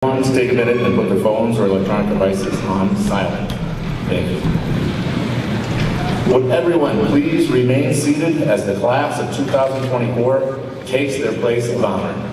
Please take a minute and put their phones or electronic devices on silent. Thank you. Would everyone please remain seated as the class of 2024 takes their place of honor.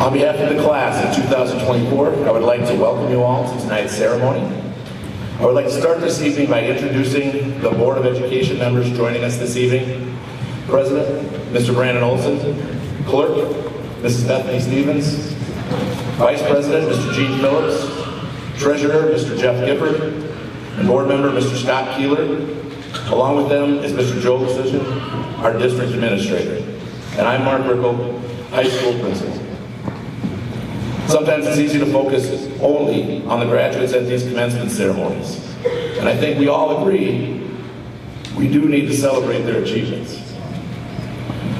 On behalf of the class of 2024, I would like to welcome you all to tonight's ceremony. I would like to start this evening by introducing the Board of Education members joining us this evening. President, Mr. Brandon Olson. Clerk, Mrs. Bethany Stevens. Vice President, Mr. Gene Phillips. Treasurer, Mr. Jeff Gifford. And Board Member, Mr. Scott Keeler. Along with them is Mr. Joe Decision, our District Administrator. And I'm Mark Rickle, High School Principal. Sometimes it's easy to focus only on the graduates at these commencement ceremonies. And I think we all agree we do need to celebrate their achievements.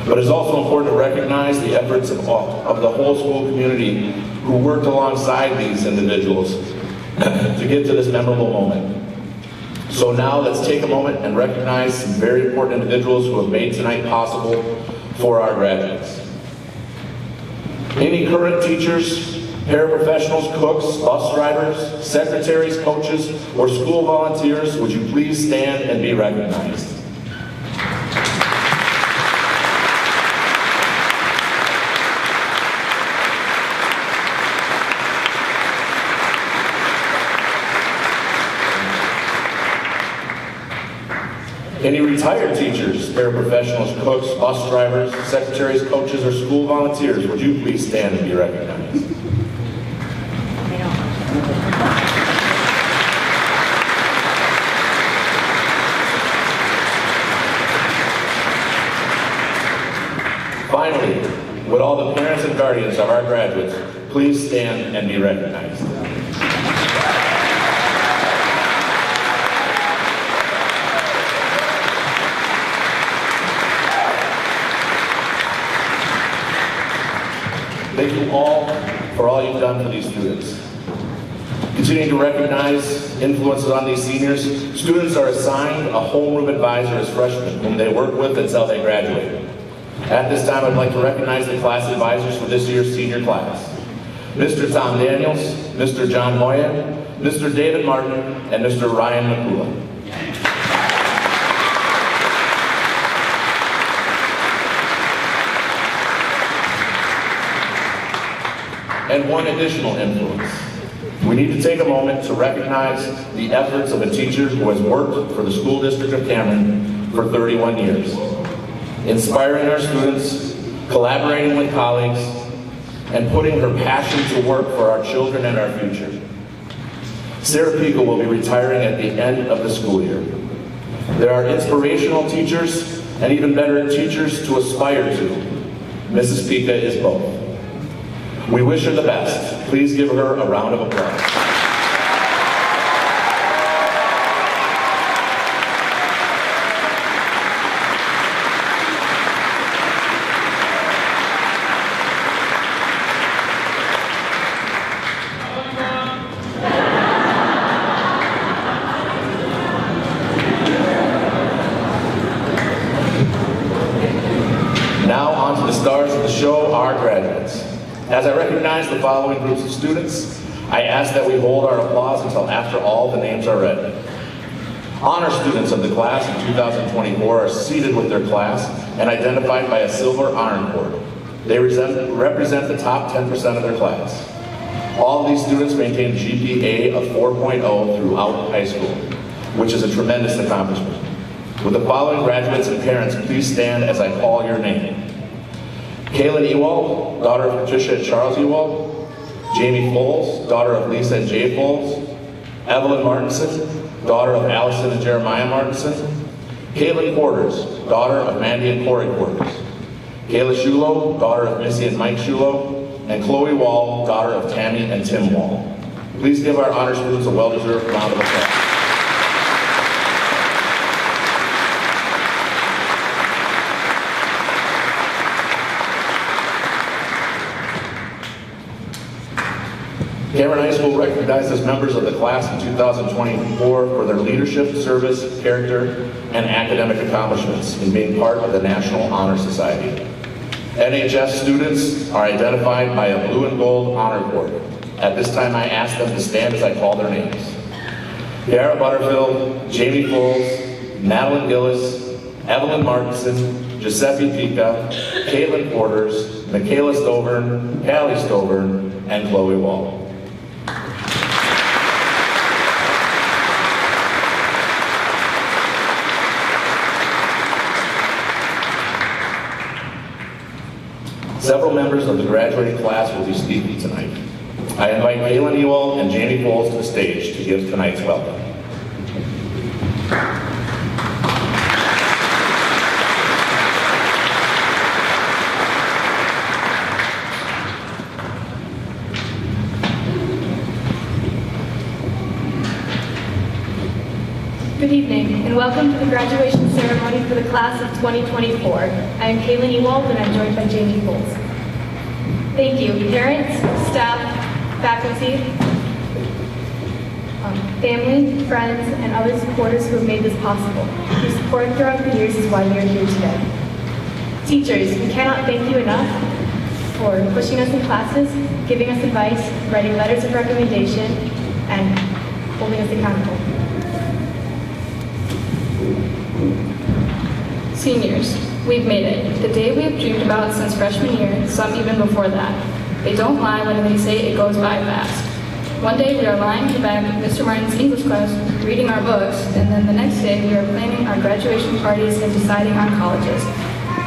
But it's also important to recognize the efforts of the whole school community who worked alongside these individuals to get to this memorable moment. So now let's take a moment and recognize some very important individuals who have made tonight possible for our graduates. Any current teachers, paraprofessionals, cooks, bus drivers, secretaries, coaches, or school volunteers, would you please stand and be recognized? Any retired teachers, paraprofessionals, cooks, bus drivers, secretaries, coaches, or school volunteers, would you please stand and be recognized? Finally, would all the parents and guardians of our graduates please stand and be recognized? Thank you all for all you've done for these students. Continuing to recognize influences on these seniors, students are assigned a homeroom advisor as freshmen whom they work with until they graduate. At this time, I'd like to recognize the class advisors for this year's senior class. Mr. Tom Daniels, Mr. John Moyen, Mr. David Martin, and Mr. Ryan McCula. And one additional influence. We need to take a moment to recognize the efforts of a teacher who has worked for the School District of Cameron for 31 years, inspiring our students, collaborating with colleagues, and putting her passion to work for our children and our future. Sarah Pico will be retiring at the end of the school year. There are inspirational teachers and even better teachers to aspire to. Mrs. Pica is both. We wish her the best. Please give her a round of applause. Now on to the stars of the show, our graduates. As I recognize the following groups of students, I ask that we hold our applause until after all the names are read. Honor students of the class of 2024 are seated with their class and identified by a silver honor cord. They represent the top 10% of their class. All of these students maintain a GPA of 4.0 throughout high school, which is a tremendous accomplishment. With the following graduates and parents, please stand as I call your name. Kaylin Ewald, daughter of Patricia and Charles Ewald. Jamie Foles, daughter of Lisa and Jay Foles. Evelyn Martinson, daughter of Allison and Jeremiah Martinson. Caitlin Quarters, daughter of Mandy and Corey Quarters. Kayla Shulo, daughter of Missy and Mike Shulo. And Chloe Wall, daughter of Tammy and Tim Wall. Please give our honor students a well-deserved round of applause. Cameron High School recognizes members of the class of 2024 for their leadership, service, character, and academic accomplishments in being part of the National Honor Society. NHS students are identified by a blue and gold honor cord. At this time, I ask them to stand as I call their names. Kiara Butterfield, Jamie Foles, Madeline Gillis, Evelyn Martinson, Giuseppe Pica, Caitlin Porters, Michaela Stovern, Callie Stovern, and Chloe Wall. Several members of the graduating class will be speaking tonight. I invite Kaylin Ewald and Jamie Foles to the stage to give tonight's welcome. Good evening. and welcome to the graduation ceremony for the class of 2024. I am Kaylin Ewald, and I'm joined by Jamie Foltz. Thank you, parents, staff, faculty, family, friends, and other supporters who have made this possible. Your support throughout the years is why we are here today. Teachers, we cannot thank you enough for pushing us in classes, giving us advice, writing letters of recommendation, and holding us accountable. Seniors, we've made it. The day we have dreamed about since freshman year, some even before that. They don't lie when they say it goes by fast. One day we are lying in the back of Mr. Martin's English class, reading our books, and then the next day we are planning our graduation parties and deciding on colleges.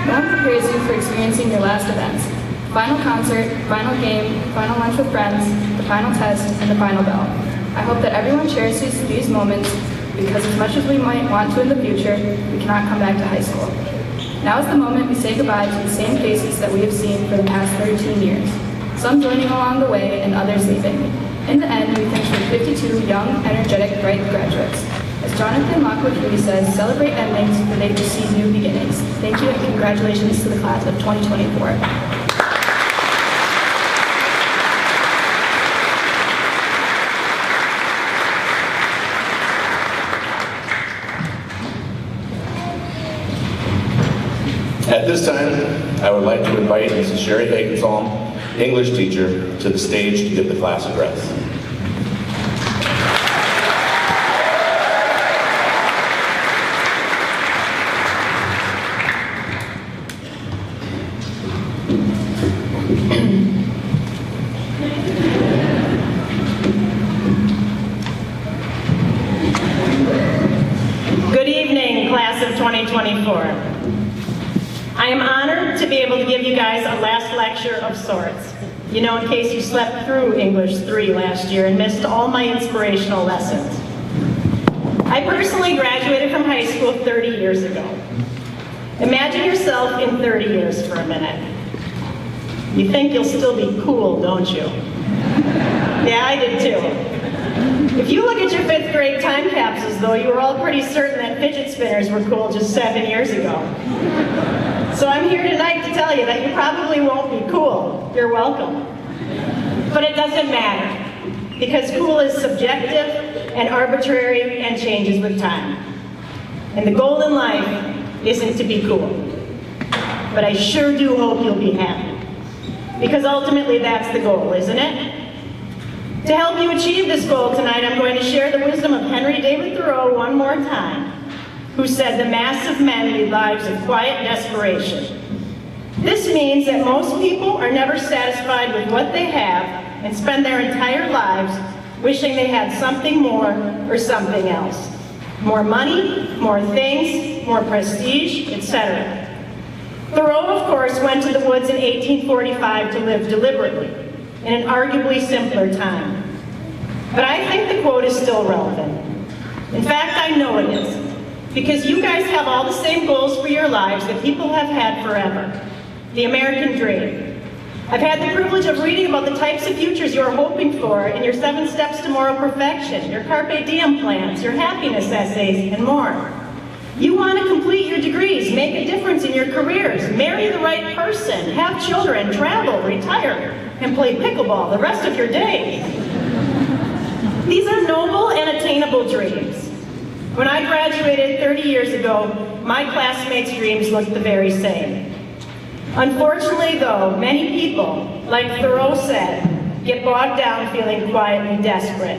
No one prepares you for experiencing your last events. Final concert, final game, final lunch with friends, the final test, and the final bell. I hope that everyone cherishes these moments because as much as we might want to in the future, we cannot come back to high school. Now is the moment we say goodbye to the same faces that we have seen for the past 13 years. Some joining along the way and others leaving. In the end, we finish with 52 young, energetic, bright graduates. As Jonathan Lockwood Huey says, celebrate endings for they precede new beginnings. Thank you and congratulations to the class of 2024. At this time, I would like to invite Mrs. Sherry Hagensalm, English teacher, to the stage to give the class address. Good evening, class of 2024. I am honored to be able to give you guys a last lecture of sorts. You know, in case you slept through English 3 last year and missed all my inspirational lessons. I personally graduated from high school 30 years ago. Imagine yourself in 30 years for a minute. You think you'll still be cool, don't you? Yeah, I did too. If you look at your 5th grade time capsules, though, you were all pretty certain that fidget spinners were cool just 7 years ago. So I'm here tonight to tell you that you probably won't be cool. You're welcome. But it doesn't matter, because cool is subjective and arbitrary and changes with time. And the goal in life isn't to be cool. But I sure do hope you'll be happy, because ultimately that's the goal, isn't it? To help you achieve this goal tonight, I'm going to share the wisdom of Henry David Thoreau one more time, who said the mass of men lead lives of quiet desperation. This means that most people are never satisfied with what they have and spend their entire lives wishing they had something more or something else. More money, more things, more prestige, etc. Thoreau, of course, went to the woods in 1845 to live deliberately, in an arguably simpler time. But I think the quote is still relevant. In fact, I know it is, because you guys have all the same goals for your lives that people have had forever. The American dream. I've had the privilege of reading about the types of futures you're hoping for in your 7 Steps to Moral Perfection, your Carpe Diem plans, your happiness essays, and more. You want to complete your degrees, make a difference in your careers, marry the right person, have children, travel, retire, and play pickleball the rest of your days. These are noble and attainable dreams. When I graduated 30 years ago, my classmates' dreams looked the very same. Unfortunately, though, many people, like Thoreau said, get bogged down feeling quietly desperate.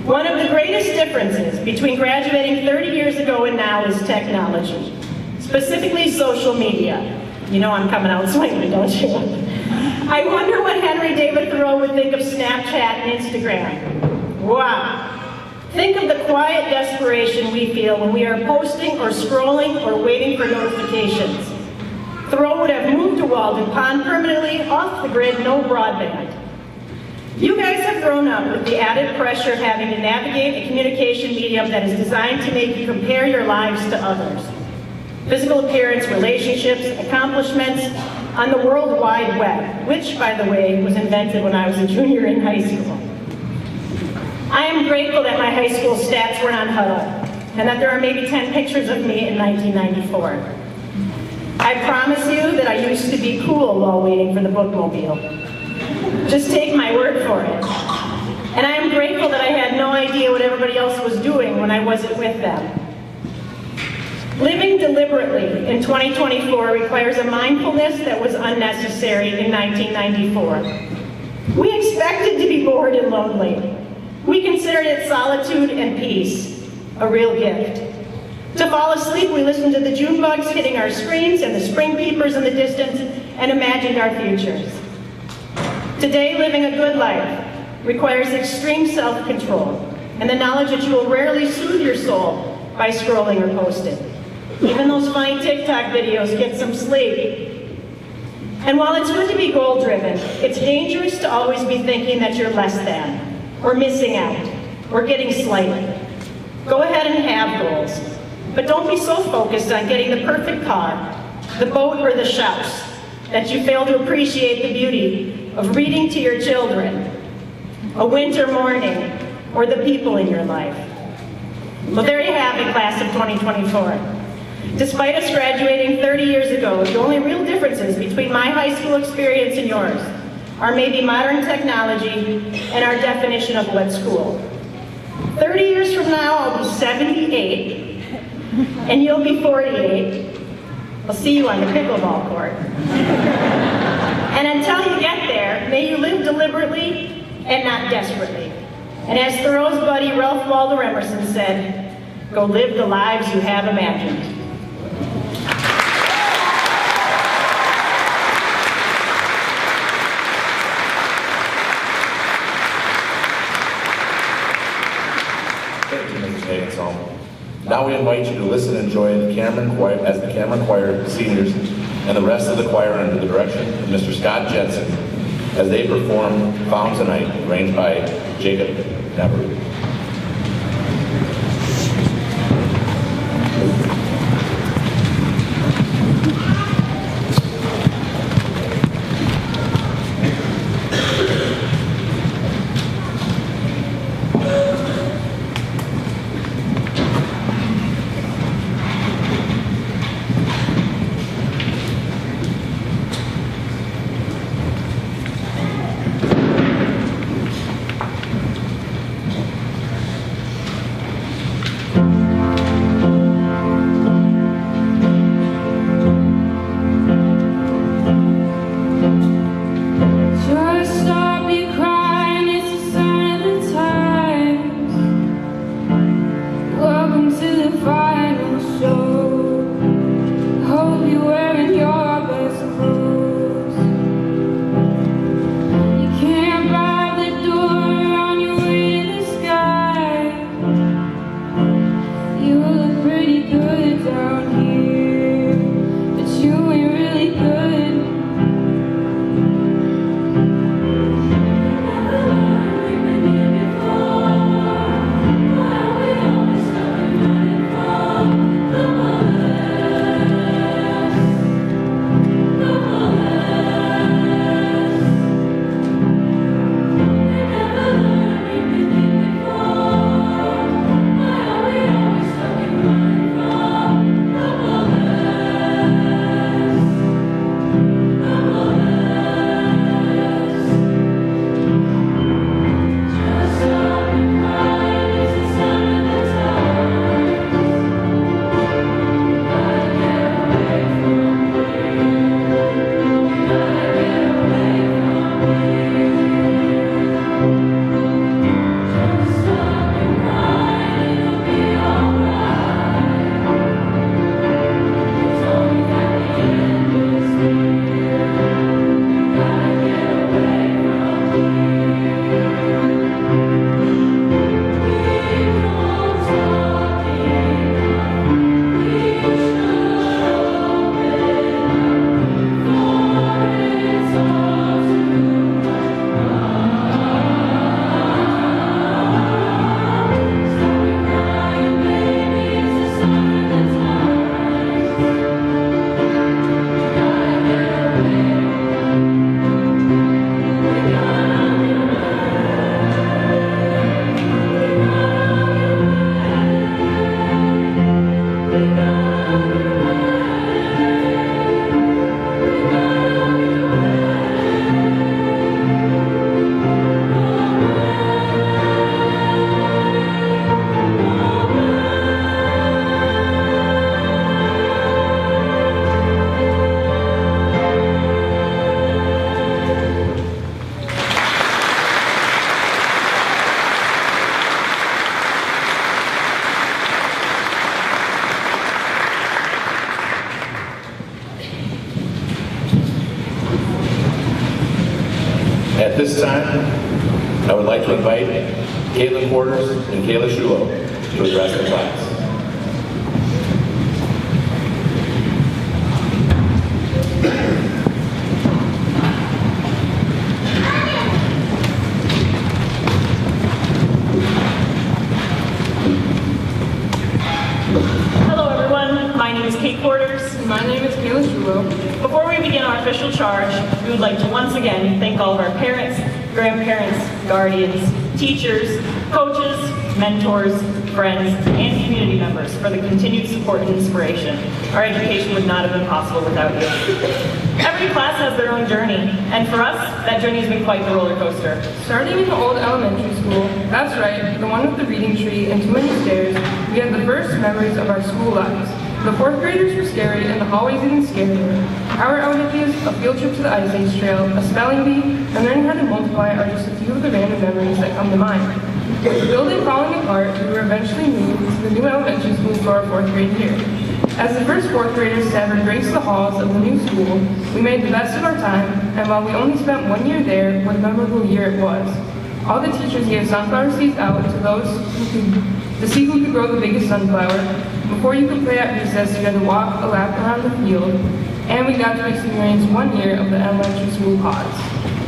One of the greatest differences between graduating 30 years ago and now is technology, specifically social media. You know I'm coming out swinging, don't you? I wonder what Henry David Thoreau would think of Snapchat and Instagram. Wow. Think of the quiet desperation we feel when we are posting or scrolling or waiting for notifications. Thoreau would have moved to Walden Pond permanently, off the grid, no broadband. You guys have grown up with the added pressure of having to navigate a communication medium that is designed to make you compare your lives to others. Physical appearance, relationships, accomplishments on the World Wide Web, which, by the way, was invented when I was a junior in high school. I am grateful that my high school stats were on Huddle. and that there are maybe 10 pictures of me in 1994. I promise you that I used to be cool while waiting for the bookmobile. Just take my word for it. And I am grateful that I had no idea what everybody else was doing when I wasn't with them. Living deliberately in 2024 requires a mindfulness that was unnecessary in 1994. We expected to be bored and lonely. We considered it solitude and peace, a real gift. To fall asleep, we listened to the June bugs hitting our screens and the spring peepers in the distance and imagined our futures. Today, living a good life requires extreme self-control and the knowledge that you will rarely soothe your soul by scrolling or posting. Even those funny TikTok videos, get some sleep. And while it's good to be goal-driven, it's dangerous to always be thinking that you're less than, or missing out, or getting slighted. Go ahead and have goals, but don't be so focused on getting the perfect car, the boat, or the shouse that you fail to appreciate the beauty of reading to your children, a winter morning, or the people in your life. Well, there you have it, class of 2024. Despite us graduating 30 years ago, the only real differences between my high school experience and yours are maybe modern technology and our definition of what's cool. 30 years from now, I'll be 78, and you'll be 48. I'll see you on the pickleball court. And until you get there, may you live deliberately and not desperately. And as Thoreau's buddy Ralph Waldo Emerson said, go live the lives you have imagined. Thank you, Mrs. Higginson. Now we invite you to listen and join the Cameron Choir, as the Cameron Choir seniors and the rest of the choir under the direction of Mr. Scott Jensen as they perform Found Tonight, arranged by Jacob Navarro. At this time, I would like to invite Caitlin Porters and Kayla Shulo to address the class. Hello everyone, my name is Kate Porters. And my name is Kayla Shulo. Before we begin our official charge, we would like to once again thank all of our parents, grandparents, guardians, teachers, coaches, mentors, friends, and community members for the continued support and inspiration. Our education would not have been possible without you. Every class has their own journey, and for us, that journey has been quite the roller coaster. Starting in the old elementary school, that's right, the one with the reading tree and too many stairs, we had the first memories of our school lives. The fourth graders were scary and the hallways even scarier. Our outages, a field trip to the Ice Age Trail, a spelling bee, and learning how to multiply are just a few of the random memories that come to mind. With the building falling apart, we were eventually moved to the new elementary school for our fourth grade year. As the first fourth graders to ever grace the halls of the new school, we made the best of our time, and while we only spent 1 year there, what a memorable year it was. All the teachers gave sunflower seeds out to those to see who could grow the biggest sunflower. Before you could play at recess, you had to walk a lap around the field, and we got to experience 1 year of the elementary school pods.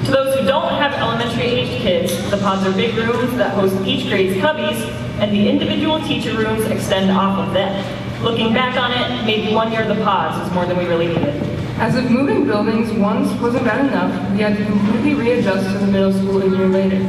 To those who don't have elementary-aged kids, the pods are big rooms that host each grade's cubbies, and the individual teacher rooms extend off of them. Looking back on it, maybe 1 year of the pods was more than we really needed. As if moving buildings once wasn't bad enough, we had to completely readjust to the middle school a year later.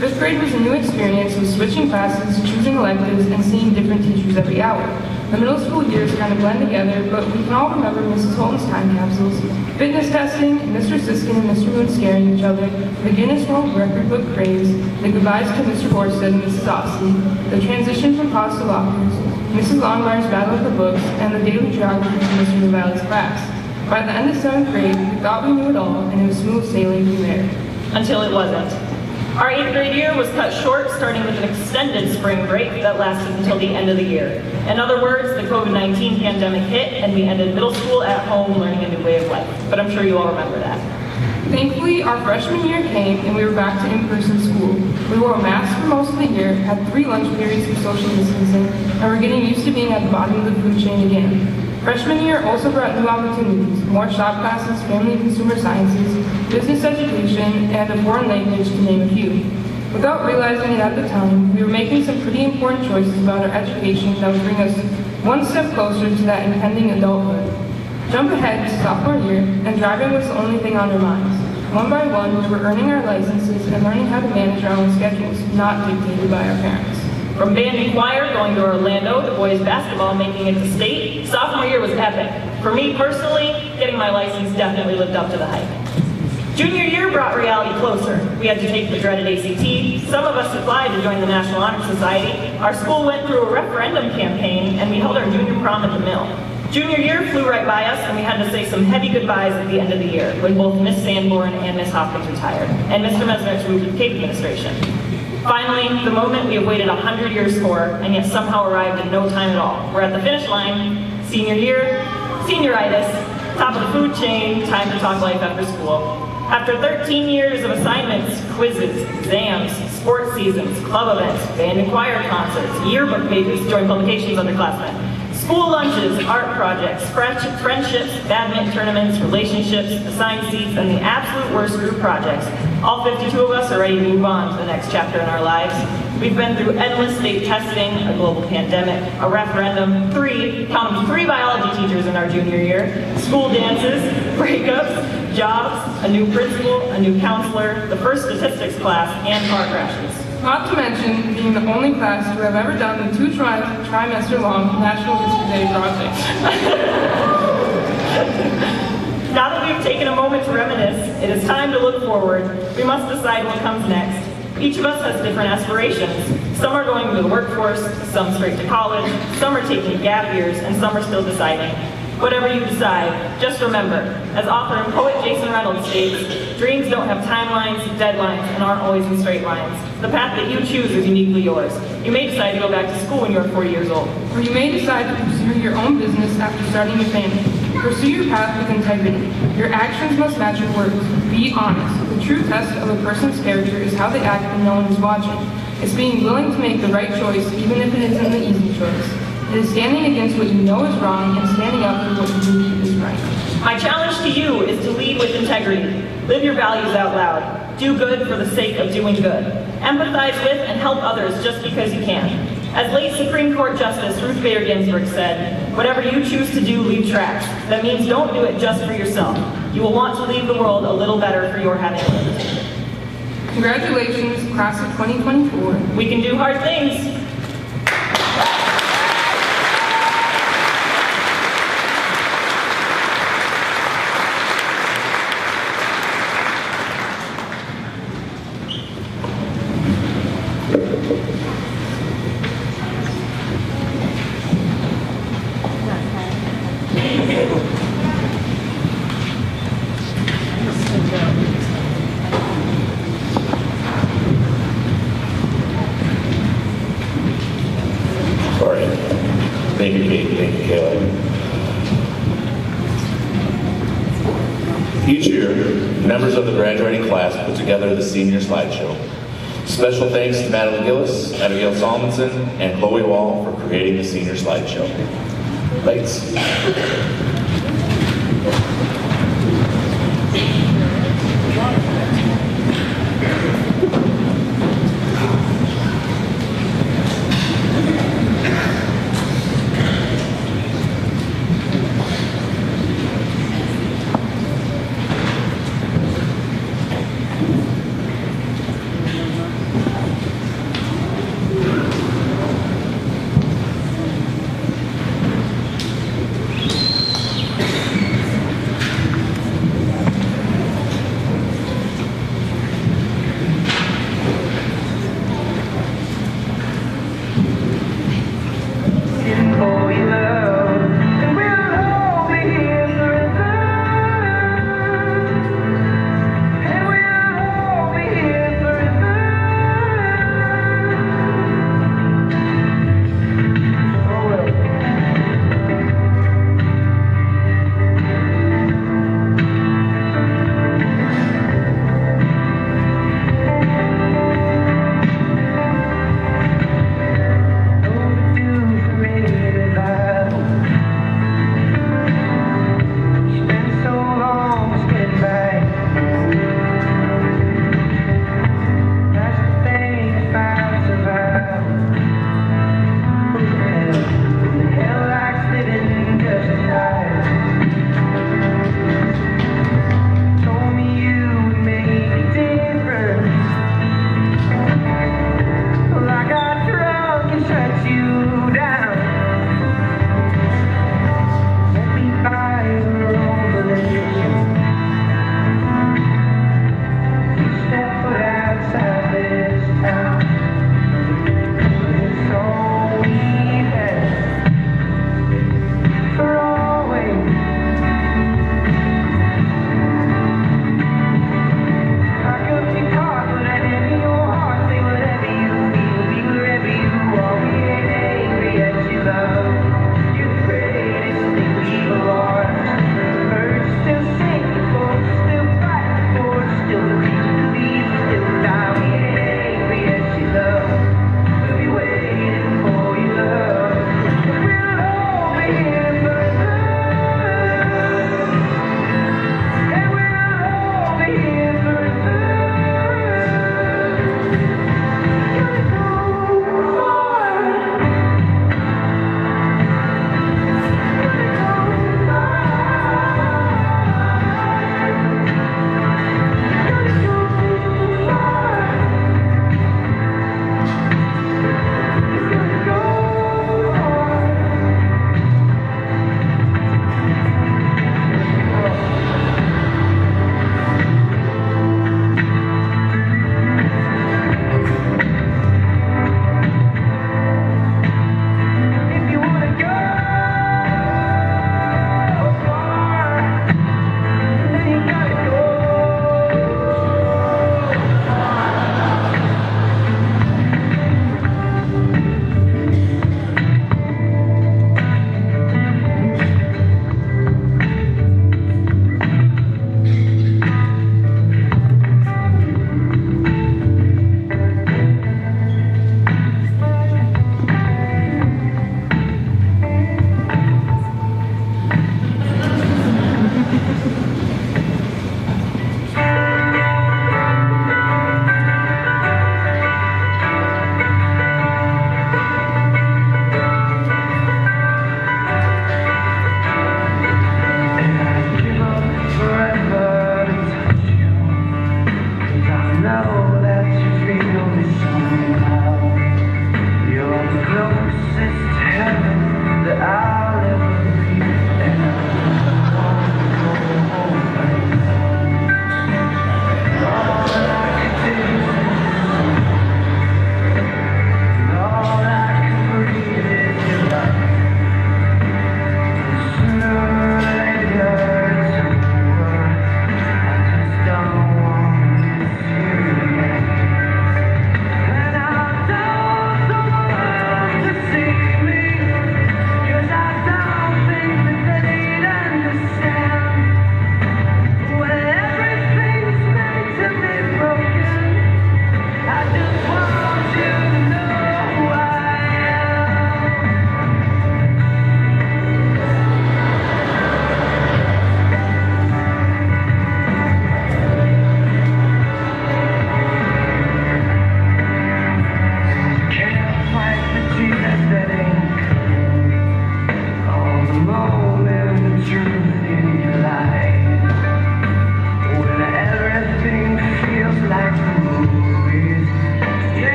Fifth grade was a new experience with switching classes, choosing electives, and seeing different teachers every hour. The middle school years kind of blend together, but we can all remember Mrs. Holton's time capsules, fitness testing, Mr. Siskin and Mr. Moon scaring each other, the Guinness World Record book craze, the goodbyes to Mr. Horsted and Mrs. Osley, the transition from pods to lockers, Mrs. Longmire's battle of the books, and the daily geography from Mr. Naval's class. By the end of 7th grade, we thought we knew it all, and it was smooth sailing from there. Until it wasn't. Our 8th grade year was cut short, starting with an extended spring break that lasted until the end of the year. In other words, the COVID-19 pandemic hit, and we ended middle school at home learning a new way of life. But I'm sure you all remember that. Thankfully, our freshman year came and we were back to in-person school. We wore a mask for most of the year, had 3 lunch periods for social distancing, and were getting used to being at the bottom of the food chain again. Freshman year also brought new opportunities, more shop classes, family and consumer sciences, business education, and a foreign language, to name a few. Without realizing it at the time, we were making some pretty important choices about our education that would bring us one step closer to that impending adulthood. Jump ahead to sophomore year, and driving was the only thing on our minds. One by one, we were earning our licenses and learning how to manage our own schedules, not dictated by our parents. From band and choir going to Orlando, the boys basketball making it to state, sophomore year was epic. For me personally, getting my license definitely lived up to the hype. Junior year brought reality closer. We had to take the dreaded ACT. Some of us applied to join the National Honor Society. Our school went through a referendum campaign, and we held our junior prom at the Mill. Junior year flew right by us, and we had to say some heavy goodbyes at the end of the year, when both Miss Sanborn and Miss Hopkins retired, and Mr. Mesnick's moved to the Cape Administration. Finally, the moment we have waited 100 years for, and yet somehow arrived in no time at all. We're at the finish line, senior year, senioritis, top of the food chain, time to talk life after school. After 13 years of assignments, quizzes, exams, sports seasons, club events, band and choir concerts, yearbook pages, joint publications, underclassmen, school lunches, art projects, friendships, badminton tournaments, relationships, assigned seats, and the absolute worst group projects, all 52 of us are ready to move on to the next chapter in our lives. We've been through endless state testing, a global pandemic, a referendum, 3 biology teachers in our junior year, school dances, breakups, jobs, a new principal, a new counselor, the first statistics class, and car crashes. Not to mention being the only class to have ever done the 2 trimester-long National History Day project. Now that we've taken a moment to reminisce, it is time to look forward. We must decide what comes next. Each of us has different aspirations. Some are going to the workforce, some straight to college, some are taking gap years, and some are still deciding. Whatever you decide, just remember, as author and poet Jason Reynolds states, dreams don't have timelines, deadlines, and aren't always in straight lines. The path that you choose is uniquely yours. You may decide to go back to school when you're 40 years old. Or you may decide to pursue your own business after starting your family. Pursue your path with integrity. Your actions must match your words. Be honest. The true test of a person's character is how they act when no one is watching. It's being willing to make the right choice even if it isn't the easy choice. It is standing against what you know is wrong and standing up for what you believe is right. My challenge to you is to lead with integrity. Live your values out loud. Do good for the sake of doing good. Empathize with and help others just because you can. As late Supreme Court Justice Ruth Bader Ginsburg said, whatever you choose to do, leave tracks. That means don't do it just for yourself. You will want to leave the world a little better for your having lived. Congratulations, class of 2024. We can do hard things. Sorry. Thank you, Kate. Thank you, Kayla. Each year, members of the graduating class put together the senior slideshow. Special thanks to Madeline Gillis, Abigail Salmonson, and Chloe Wall for creating the senior slideshow. Lights.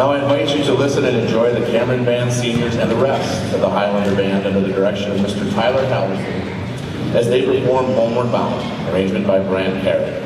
Now I invite you to listen and enjoy the Cameron Band seniors and the rest of the Highlander Band under the direction of Mr. Tyler Halverson as they perform Homeward Bound, arrangement by Brant Carey.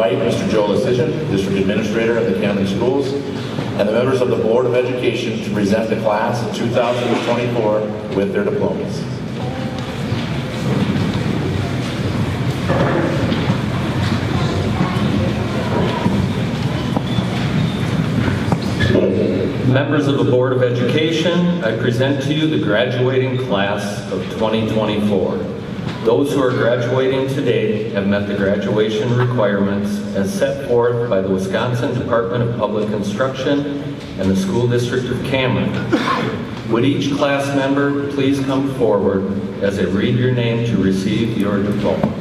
invite Mr. Joe Lecision, District Administrator of the Camden Schools, and the members of the Board of Education to present the class of 2024 with their diplomas. Members of the Board of Education, I present to you the graduating class of 2024. Those who are graduating today have met the graduation requirements as set forth by the Wisconsin Department of Public Instruction and the School District of Cameron. Would each class member please come forward as I read your name to receive your diploma.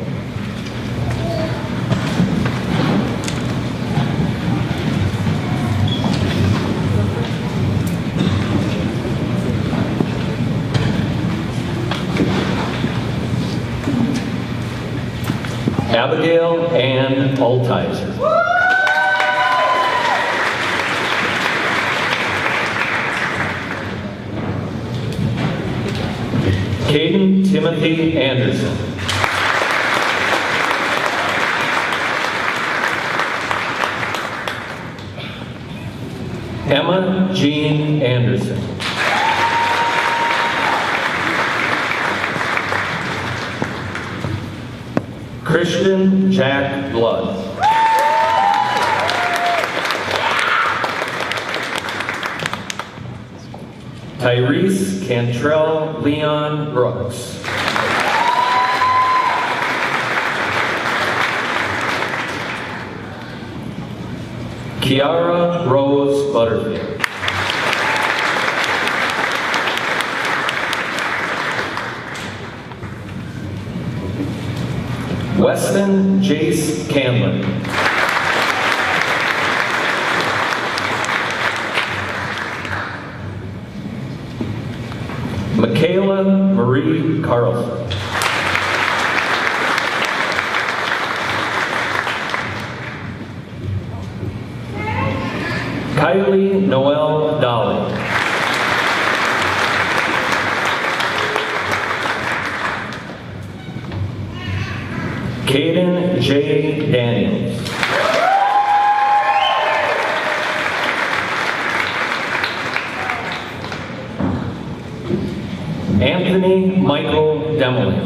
Abigail Ann Altizer. Caden Timothy Anderson. Emma Jean Anderson. Christian Jack Blood. Tyrese Cantrell Leon Brooks. Kiara Rose Butterfield. Weston Jace Canlon. Michaela Marie Carlson. Kylie Noel Dolly. Caden J. Daniels. Anthony Michael Demelin.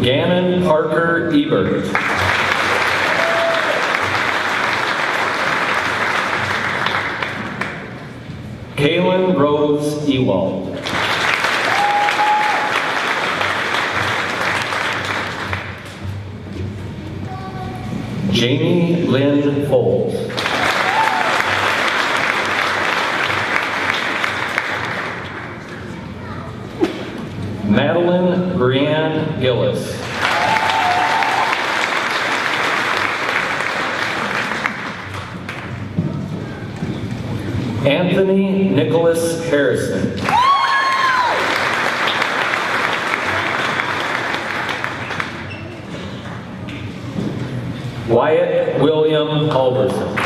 Gannon Parker Ebert. Kaylin Rose Ewald. Jamie Lynn Foles. Madeline Brianne Gillis. Anthony Nicholas Harrison. Wyatt William Culberson.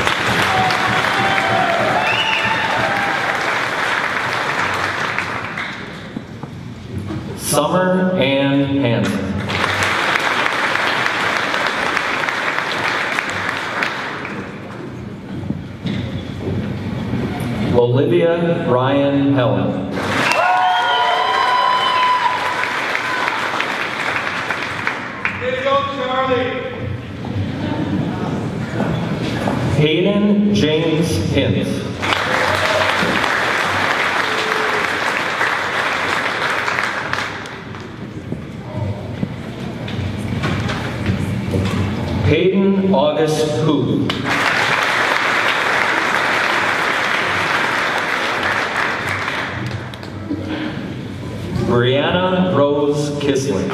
Summer Ann Hansen. Olivia Ryan Helen. Way to go, Charlie! Hayden James Hintz. Hayden August Hu. Brianna Rose Kisling.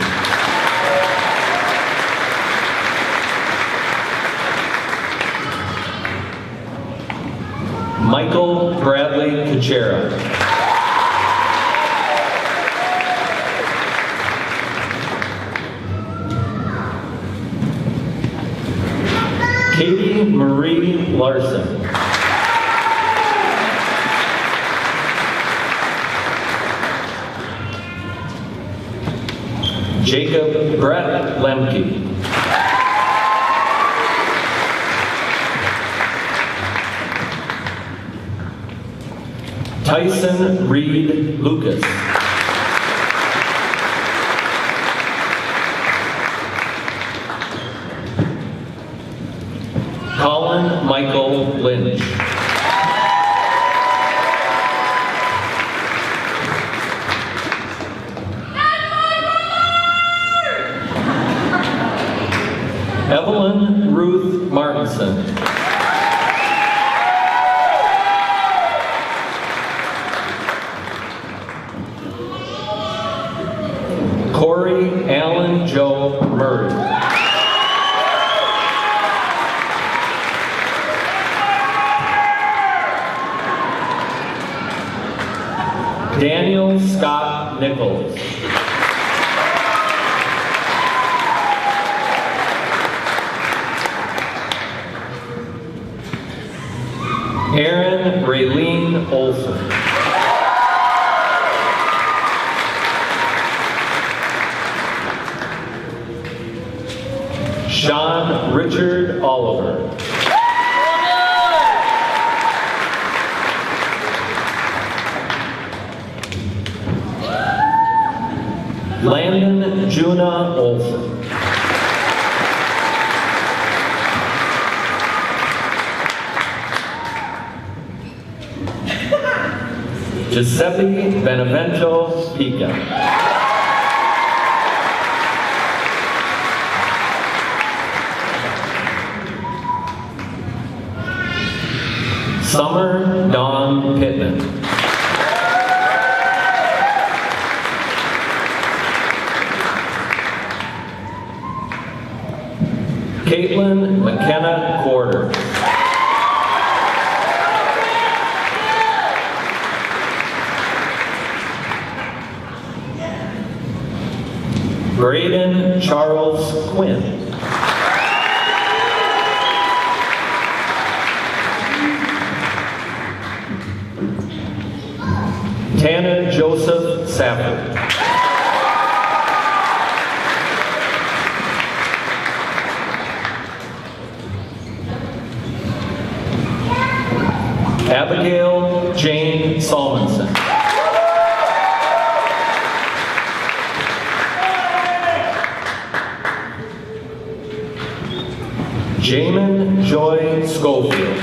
Michael Bradley Kuchera. Katie Marie Larson. Jacob Brett Lemke. Tyson Reed Lucas. Colin Michael Lynch. Evelyn Ruth Martinson. Corey Allen Joe Murray. Daniel Scott Nichols. Erin Raylene Olson. Sean Richard Oliver. Landon Juna Olson. Giuseppe Benevento Pica. Summer Dawn Pittman. Caitlin McKenna Quarter. Braden Charles Quinn. Tanner Joseph Safford. Abigail Jane Salmonson. Jamin Joy Schofield.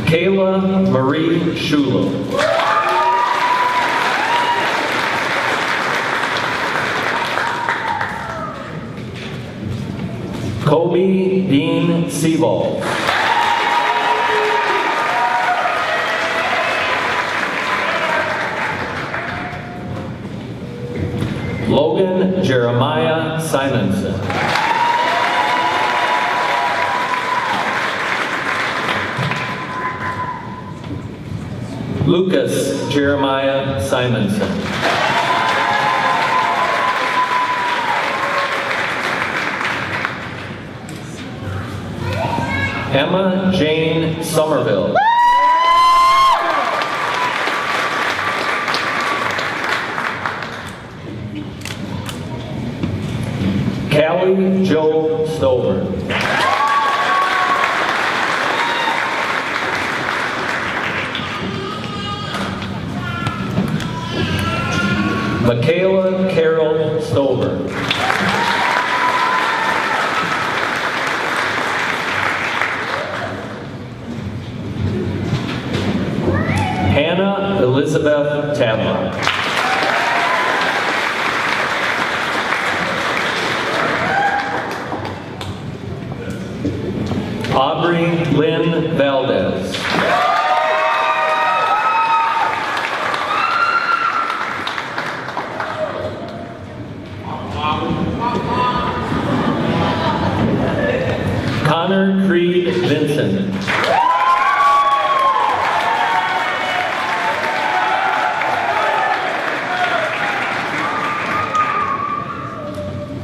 Kayla Marie Shulo. Kobe Dean Sebald. Logan Jeremiah Simonson. Lucas Jeremiah Simonson. Emma Jane Somerville. Callie Jo Stover. Michaela Carol Stover. Hannah Elizabeth Tavla. Aubrey Lynn Valdez. Connor Creed Vincent.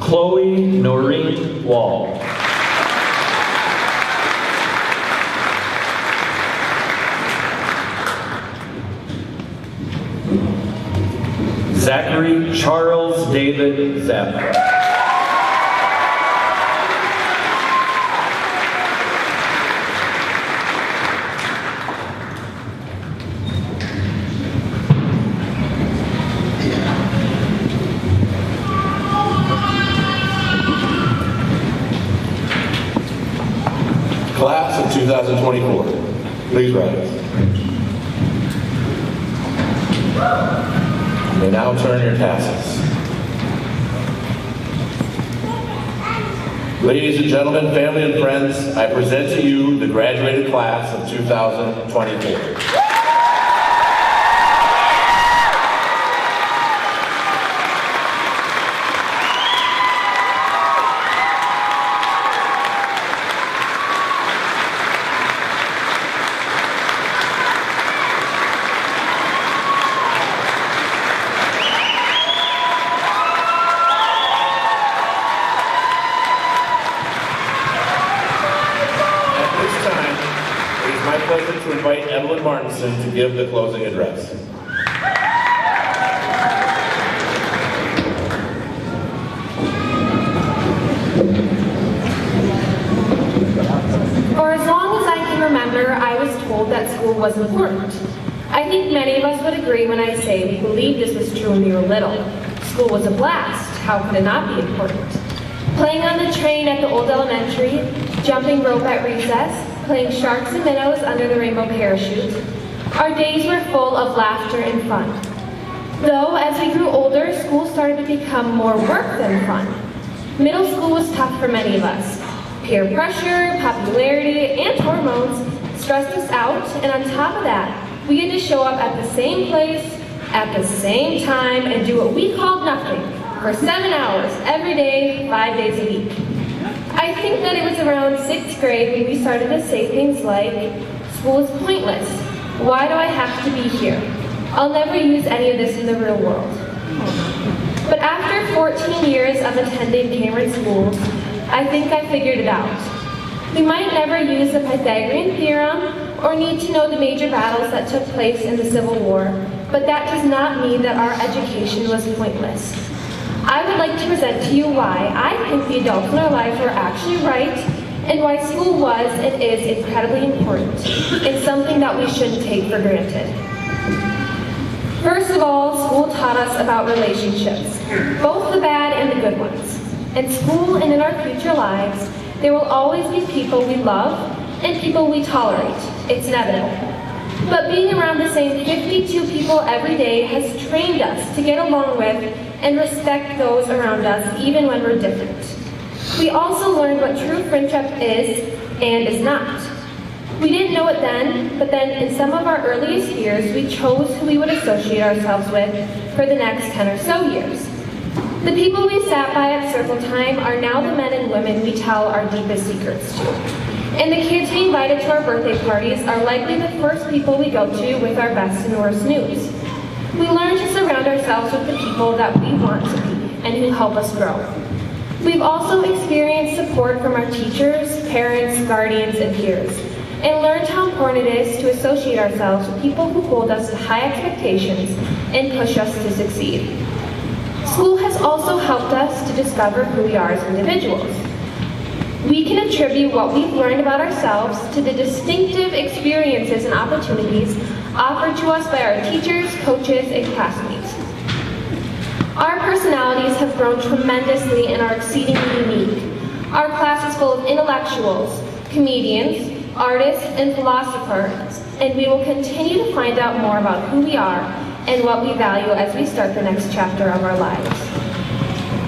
Chloe Noreen Wall. Zachary Charles David Zapp. Class of 2024, please rise. You may now turn your tassels. Ladies and gentlemen, family and friends, I present to you the graduated class of 2024. To invite Evelyn Martinson to give the closing address. For as long as I can remember, I was told that school was important. I think many of us would agree when I say we believed this was true when we were little. School was a blast. How could it not be important? Playing on the train at the old elementary, jumping rope at recess, playing sharks and minnows under the rainbow parachute. Our days were full of laughter and fun. Though, as we grew older, school started to become more work than fun. Middle school was tough for many of us. Peer pressure, popularity, and hormones stressed us out, and on top of that, we had to show up at the same place, at the same time, and do what we called nothing for 7 hours every day, 5 days a week. I think that it was around 6th grade when we started to say things like, school is pointless. Why do I have to be here? I'll never use any of this in the real world. But after 14 years of attending Cameron schools, I think I figured it out. We might never use the Pythagorean theorem or need to know the major battles that took place in the Civil War, but that does not mean that our education was pointless. I would like to present to you why I think the adults in our lives were actually right and why school was and is incredibly important and something that we shouldn't take for granted. First of all, school taught us about relationships, both the bad and the good ones. In school and in our future lives, there will always be people we love and people we tolerate. It's inevitable. But being around the same 52 people every day has trained us to get along with and respect those around us even when we're different. We also learned what true friendship is and is not. We didn't know it then, but then in some of our earliest years, we chose who we would associate ourselves with for the next 10 or so years. The people we sat by at circle time are now the men and women we tell our deepest secrets to. And the kids we invited to our birthday parties are likely the first people we go to with our best and worst news. We learn to surround ourselves with the people that we want to be and who help us grow. We've also experienced support from our teachers, parents, guardians, and peers, and learned how important it is to associate ourselves with people who hold us to high expectations and push us to succeed. School has also helped us to discover who we are as individuals. We can attribute what we've learned about ourselves to the distinctive experiences and opportunities offered to us by our teachers, coaches, and classmates. Our personalities have grown tremendously and are exceedingly unique. Our class is full of intellectuals, comedians, artists, and philosophers, and we will continue to find out more about who we are and what we value as we start the next chapter of our lives.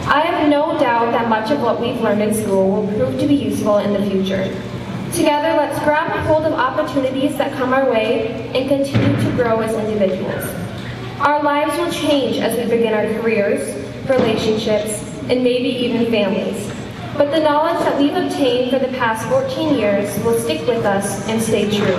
I have no doubt that much of what we've learned in school will prove to be useful in the future. Together, let's grab a hold of opportunities that come our way and continue to grow as individuals. Our lives will change as we begin our careers, relationships, and maybe even families. But the knowledge that we've obtained for the past 14 years will stick with us and stay true.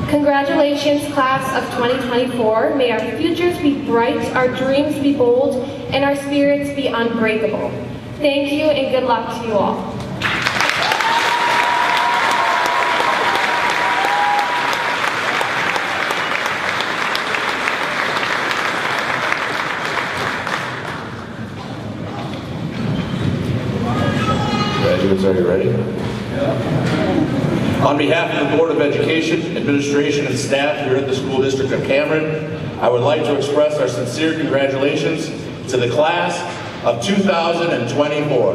Congratulations, class of 2024. May our futures be bright, our dreams be bold, and our spirits be unbreakable. Thank you and good luck to you all. On behalf of the Board of Education, administration, and staff here at the School District of Cameron, I would like to express our sincere congratulations to the class of 2024.